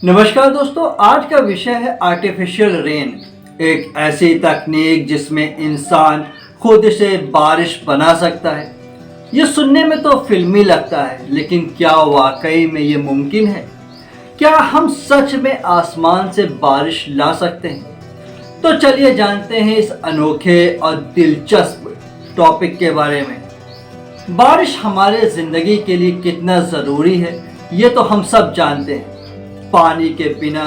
नमस्कार दोस्तों, आज का विषय है आर्टिफिशियल रेन। एक ऐसी तकनीक जिसमें इंसान खुद से बारिश बना सकता है। ये सुनने में तो फिल्मी लगता है, लेकिन क्या वाकई में ये मुमकिन है? क्या हम सच में आसमान से बारिश ला सकते हैं? तो चलिए जानते हैं इस अनोखे और दिलचस्प टॉपिक के बारे में। बारिश हमारे ज़िंदगी के लिए कितना ज़रूरी है, ये तो हम सब जानते हैं। पानी के बिना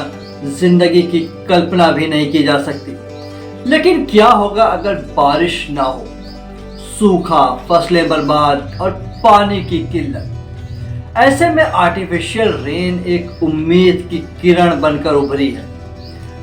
जिंदगी की कल्पना भी नहीं की जा सकती। लेकिन क्या होगा अगर बारिश ना हो? सूखा, फसलें बर्बाद और पानी की किल्लत। ऐसे में आर्टिफिशियल रेन एक उम्मीद की किरण बनकर उभरी है।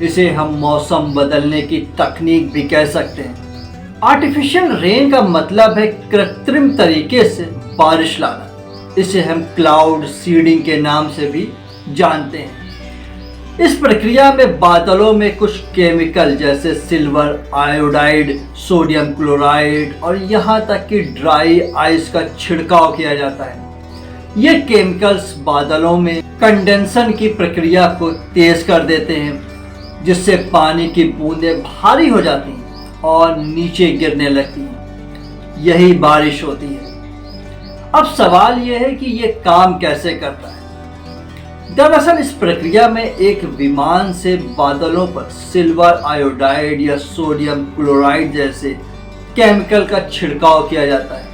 इसे हम मौसम बदलने की तकनीक भी कह सकते हैं। आर्टिफिशियल रेन का मतलब है कृत्रिम तरीके से बारिश लाना। इसे हम क्लाउड सीडिंग के नाम से भी जानते हैं। इस प्रक्रिया में बादलों में कुछ केमिकल जैसे सिल्वर आयोडाइड, सोडियम क्लोराइड और यहाँ तक कि ड्राई आइस का छिड़काव किया जाता है। ये केमिकल्स बादलों में कंडेंसन की प्रक्रिया को तेज कर देते हैं, जिससे पानी की बूंदें भारी हो जाती हैं और नीचे गिरने लगती हैं। यही बारिश होती है। अब सवाल यह है कि ये काम कैसे करता है। दरअसल इस प्रक्रिया में एक विमान से बादलों पर सिल्वर आयोडाइड या सोडियम क्लोराइड जैसे केमिकल का छिड़काव किया जाता है।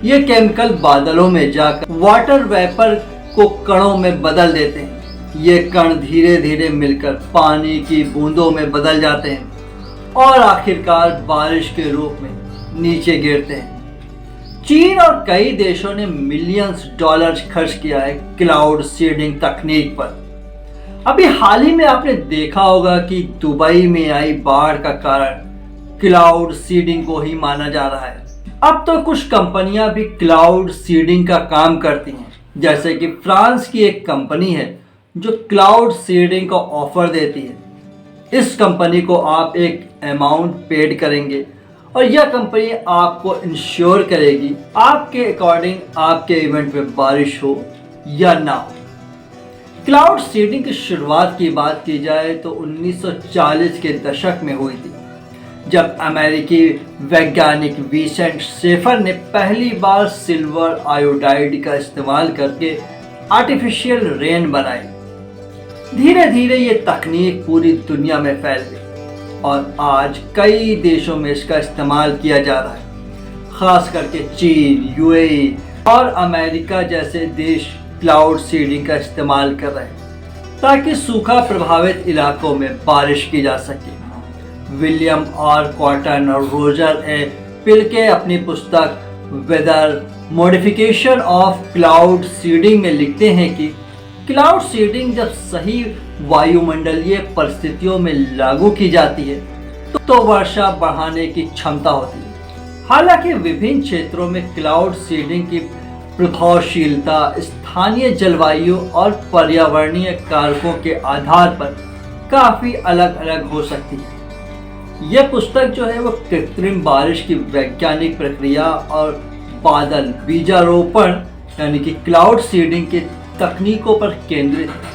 ये केमिकल बादलों में जाकर वाटर वेपर को कणों में बदल देते हैं। ये कण धीरे धीरे मिलकर पानी की बूंदों में बदल जाते हैं और आखिरकार बारिश के रूप में नीचे गिरते हैं। चीन और कई देशों ने मिलियंस डॉलर्स खर्च किया है क्लाउड सीडिंग तकनीक पर। अभी हाल ही में आपने देखा होगा कि दुबई में आई बाढ़ का कारण क्लाउड सीडिंग को ही माना जा रहा है। अब तो कुछ कंपनियां भी क्लाउड सीडिंग का काम करती हैं, जैसे कि फ्रांस की एक कंपनी है जो क्लाउड सीडिंग का ऑफर देती है। इस कंपनी को आप एक अमाउंट पेड करेंगे और यह कंपनी आपको इंश्योर करेगी आपके अकॉर्डिंग आपके इवेंट में बारिश हो या ना हो। क्लाउड सीडिंग की शुरुआत की बात की जाए तो 1940 के दशक में हुई थी, जब अमेरिकी वैज्ञानिक विसेंट शेफर ने पहली बार सिल्वर आयोडाइड का इस्तेमाल करके आर्टिफिशियल रेन बनाई। धीरे धीरे ये तकनीक पूरी दुनिया में फैल गई और आज कई देशों में इसका इस्तेमाल किया जा रहा है। खास करके चीन, यूएई और अमेरिका जैसे देश क्लाउड सीडिंग का इस्तेमाल कर रहे हैं ताकि सूखा प्रभावित इलाकों में बारिश की जा सके। विलियम आर कॉटन और रोजर ए पिल्के अपनी पुस्तक weather modification of cloud seeding में लिखते हैं कि क्लाउड सीडिंग जब सही वायुमंडलीय परिस्थितियों में लागू की जाती है तो वर्षा बढ़ाने की क्षमता होती है। हालांकि विभिन्न क्षेत्रों में क्लाउड सीडिंग की प्रभावशीलता स्थानीय जलवायु और पर्यावरणीय कारकों के आधार पर काफी अलग अलग हो सकती है। यह पुस्तक जो है वो कृत्रिम बारिश की वैज्ञानिक प्रक्रिया और बादल बीजारोपण यानी कि क्लाउड सीडिंग के तकनीकों पर केंद्रित है।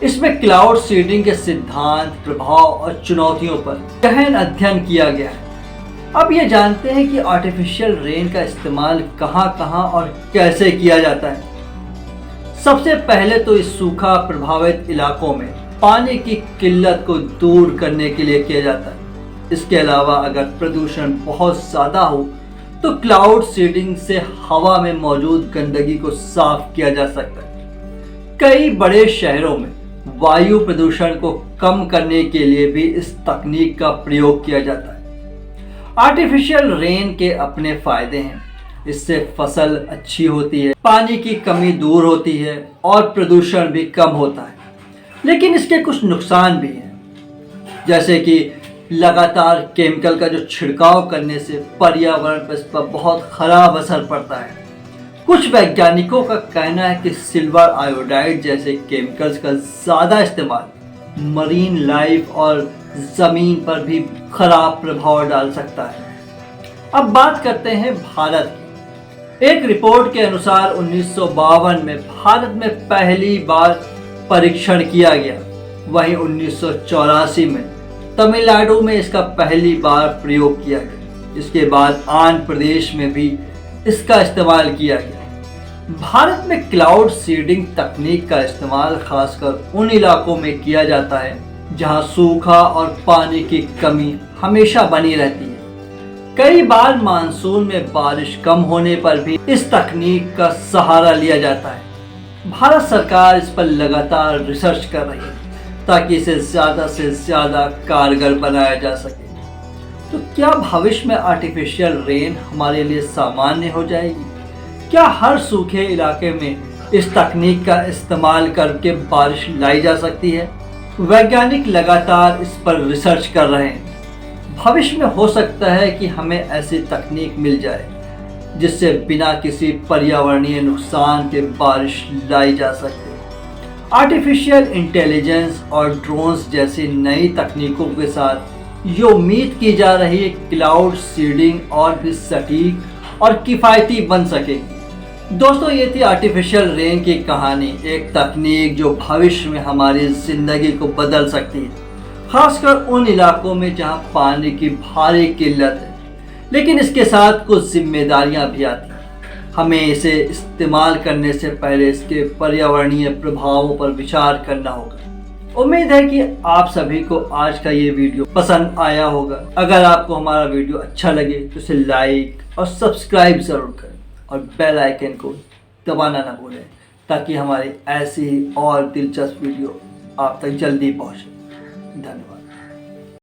इसमें क्लाउड सीडिंग के सिद्धांत, प्रभाव और चुनौतियों पर गहन अध्ययन किया गया है। अब ये जानते हैं कि आर्टिफिशियल रेन का इस्तेमाल कहां-कहां और कैसे किया जाता है। सबसे पहले तो इस सूखा प्रभावित इलाकों में पानी की किल्लत को दूर करने के लिए किया जाता है। इसके अलावा अगर प्रदूषण बहुत ज़्यादा हो तो क्लाउड सीडिंग से हवा में मौजूद गंदगी को साफ किया जा सकता है। कई बड़े शहरों में वायु प्रदूषण को कम करने के लिए भी इस तकनीक का प्रयोग किया जाता है। आर्टिफिशियल रेन के अपने फायदे हैं। इससे फसल अच्छी होती है, पानी की कमी दूर होती है और प्रदूषण भी कम होता है। लेकिन इसके कुछ नुकसान भी हैं, जैसे कि लगातार केमिकल का जो छिड़काव करने से पर्यावरण पर इस पर बहुत खराब असर पड़ता है। कुछ वैज्ञानिकों का कहना है कि सिल्वर आयोडाइड जैसे केमिकल्स का ज़्यादा इस्तेमाल मरीन लाइफ और ज़मीन पर भी खराब प्रभाव डाल सकता है। अब बात करते हैं भारत की। एक रिपोर्ट के अनुसार 1952 में भारत में पहली बार परीक्षण किया गया। वहीं 1984 में तमिलनाडु में इसका पहली बार प्रयोग किया गया। इसके बाद आंध्र प्रदेश में भी इसका इस्तेमाल किया गया। भारत में क्लाउड सीडिंग तकनीक का इस्तेमाल खासकर उन इलाकों में किया जाता है जहां सूखा और पानी की कमी हमेशा बनी रहती है। कई बार मानसून में बारिश कम होने पर भी इस तकनीक का सहारा लिया जाता है। भारत सरकार इस पर लगातार रिसर्च कर रही है ताकि इसे ज़्यादा से ज़्यादा कारगर बनाया जा सके। तो क्या भविष्य में आर्टिफिशियल रेन हमारे लिए सामान्य हो जाएगी? क्या हर सूखे इलाके में इस तकनीक का इस्तेमाल करके बारिश लाई जा सकती है? वैज्ञानिक लगातार इस पर रिसर्च कर रहे हैं। भविष्य में हो सकता है कि हमें ऐसी तकनीक मिल जाए जिससे बिना किसी पर्यावरणीय नुकसान के बारिश लाई जा सके। आर्टिफिशियल इंटेलिजेंस और ड्रोन्स जैसी नई तकनीकों के साथ ये उम्मीद की जा रही है क्लाउड सीडिंग और भी सटीक और किफ़ायती बन सकेगी। दोस्तों, ये थी आर्टिफिशियल रेन की कहानी, एक तकनीक जो भविष्य में हमारी ज़िंदगी को बदल सकती है, खासकर उन इलाकों में जहां पानी की भारी किल्लत है। लेकिन इसके साथ कुछ जिम्मेदारियां भी आती हैं। हमें इसे इस्तेमाल करने से पहले इसके पर्यावरणीय प्रभावों पर विचार करना होगा। उम्मीद है कि आप सभी को आज का ये वीडियो पसंद आया होगा। अगर आपको हमारा वीडियो अच्छा लगे तो इसे लाइक और सब्सक्राइब ज़रूर करें और बेल आइकन को दबाना ना भूलें ताकि हमारी ऐसी और दिलचस्प वीडियो आप तक जल्दी पहुँचे। धन्यवाद।